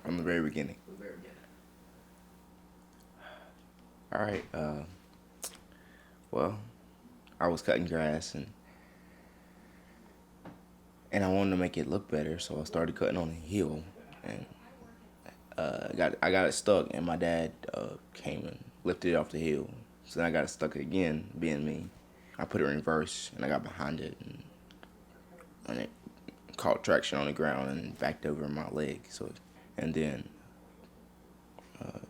From the very beginning. From the very beginning. All right. Well, I was cutting grass and I wanted to make it look better, so I started cutting on a hill, and I got it stuck, and my dad came and lifted it off the hill. So then I got it stuck again, being me. I put it in reverse, and I got behind it, and it caught traction on the ground and backed over my leg. And then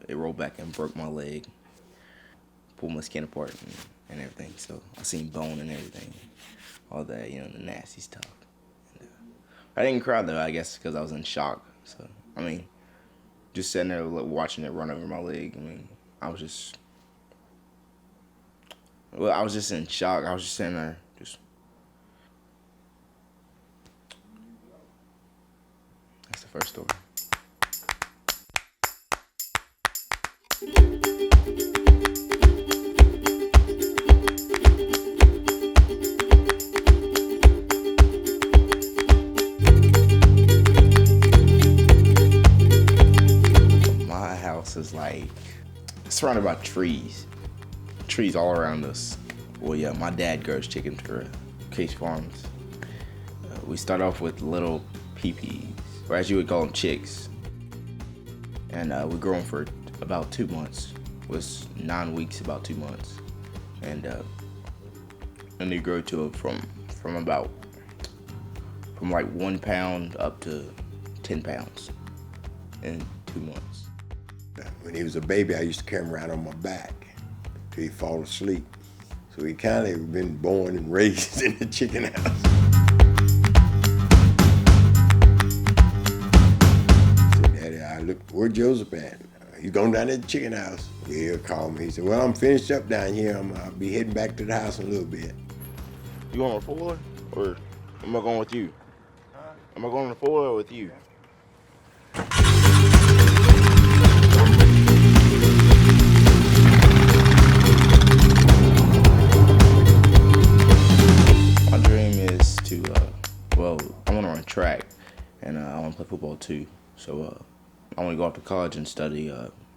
it rolled back and broke my leg, pulled my skin apart and everything. So I seen bone and everything, all that, the nasty stuff. I didn't cry though, I guess, because I was in shock. So, just sitting there watching it run over my leg. I was just in shock. I was just sitting there, That's the first story. Is it's surrounded by trees all around us. Well, yeah, my dad grows chickens for Case Farms. We start off with little peepees, or as you would call them, chicks, and we grow them for about 2 months. It was 9 weeks, about 2 months, and they grow to from like 1 pound up to 10 pounds in 2 months. When he was a baby, I used to carry him around on my back till he fall asleep. So he kind of been born and raised in the chicken house. I said, Daddy, I look, where Joseph at? He's going down to the chicken house. He'll call me. He said, well, I'm finished up down here. I'll be heading back to the house in a little bit. You going on the 4, or am I going with you? Am I going on the 4 or with you? I want to run track, and I want to play football too. So I want to go off to college and study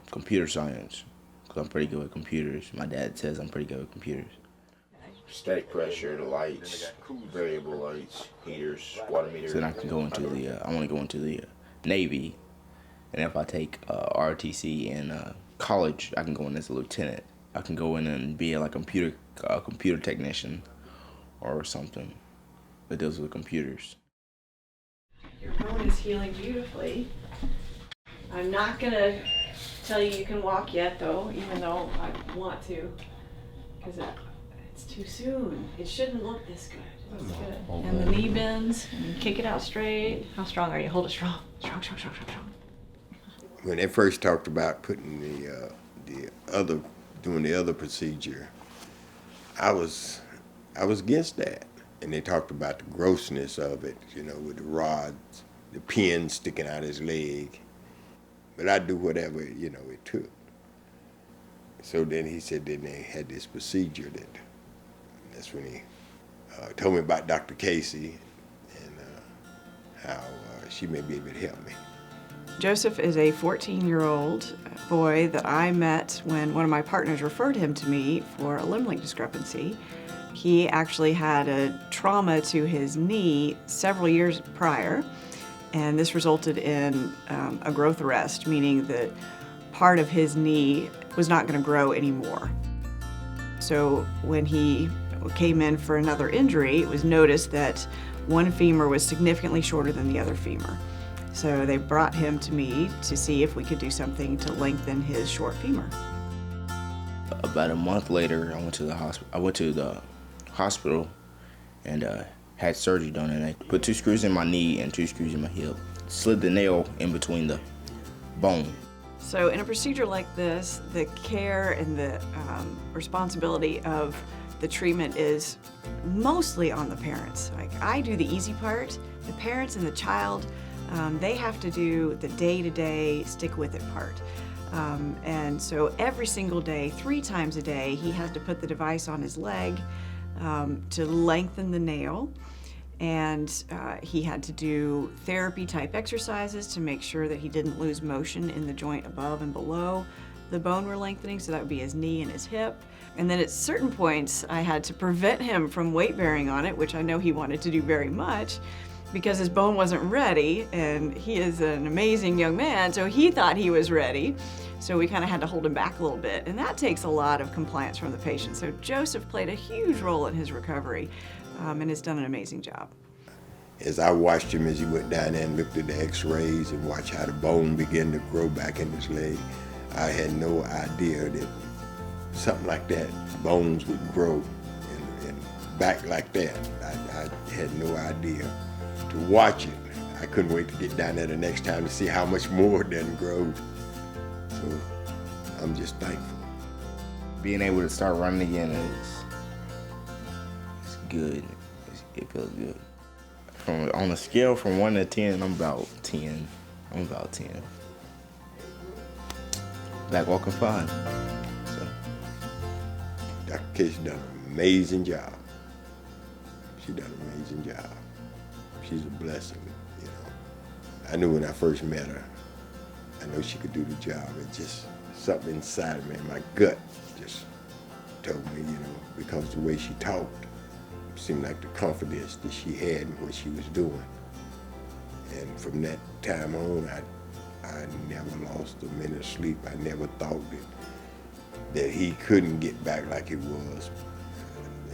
computer science, because I'm pretty good with computers. My dad says I'm pretty good with computers. Static pressure, the lights, variable lights, heaters, water meters. So then I can go into I want to go into the Navy, and if I take ROTC in college, I can go in as a lieutenant. I can go in and be like a computer technician or something that deals with computers. Your bone is healing beautifully. I'm not gonna tell you can walk yet though, even though I want to, because it's too soon. It shouldn't look this good. It's good. And the knee bends, and you kick it out straight. How strong are you? Hold it strong. Strong, strong, strong, strong, strong. When they first talked about putting doing the other procedure, I was against that. And they talked about the grossness of it, with the rods, the pin sticking out his leg. But I'd do whatever, it took. So then he said then they had this procedure that's when he told me about Dr. Casey and how she may be able to help me. Joseph is a 14-year-old boy that I met when one of my partners referred him to me for a limb length discrepancy. He actually had a trauma to his knee several years prior, and this resulted in a growth arrest, meaning that part of his knee was not going to grow anymore. So when he came in for another injury, it was noticed that one femur was significantly shorter than the other femur. So they brought him to me to see if we could do something to lengthen his short femur. About a month later, I went to the hospital and had surgery done, and they put 2 screws in my knee and 2 screws in my hip. Slid the nail in between the bone. So in a procedure like this, the care and the responsibility of the treatment is mostly on the parents. Like, I do the easy part. The parents and the child, they have to do the day-to-day stick-with-it part. And so every single day, 3 times a day, he has to put the device on his leg to lengthen the nail. and he had to do therapy type exercises to make sure that he didn't lose motion in the joint above and below the bone we're lengthening, so that would be his knee and his hip. And then at certain points, I had to prevent him from weight bearing on it, which I know he wanted to do very much, because his bone wasn't ready, and he is an amazing young man, so he thought he was ready. So we kind of had to hold him back a little bit, and that takes a lot of compliance from the patient. So Joseph played a huge role in his recovery, and has done an amazing job. As I watched him as he went down there and looked at the x-rays and watched how the bone began to grow back in his leg, I had no idea that something like that, bones would grow and back like that. I had no idea. To watch it, I couldn't wait to get down there the next time to see how much more it done growed. So I'm just thankful. Being able to start running again is good. It feels good. On a scale from 1 to 10, I'm about 10. I'm about 10. Back walking fine. So. Dr. Casey done an amazing job. She done an amazing job. She's a blessing, you know. I knew when I first met her, I know she could do the job. It just, something inside of me, my gut just told me, you know, because the way she talked, it seemed like the confidence that she had in what she was doing. And from that time on, I never lost a minute of sleep. I never thought that he couldn't get back like he was.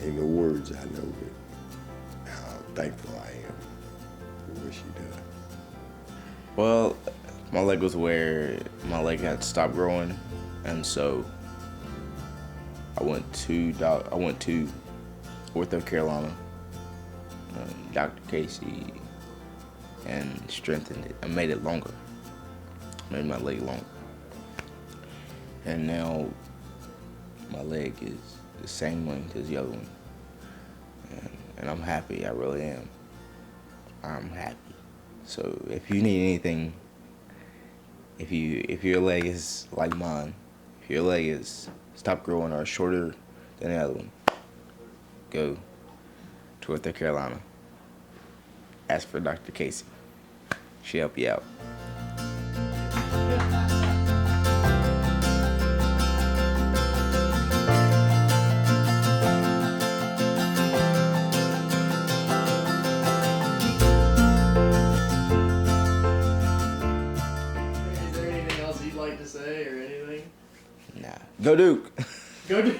In the words, I know that how thankful I am for what she done. Well, my leg was where my leg had stopped growing, and so I went to OrthoCarolina, Dr. Casey, and strengthened it. I made it longer. Made my leg longer. And now my leg is the same length as the other one. And I'm happy, I really am. I'm happy. So if you need anything, if your leg is like mine, if your leg is stopped growing or shorter than the other one, go to OrthoCarolina. Ask for Dr. Casey. She'll help you out. Is there anything else you'd like to say or anything? Nah. Go Duke! Go do.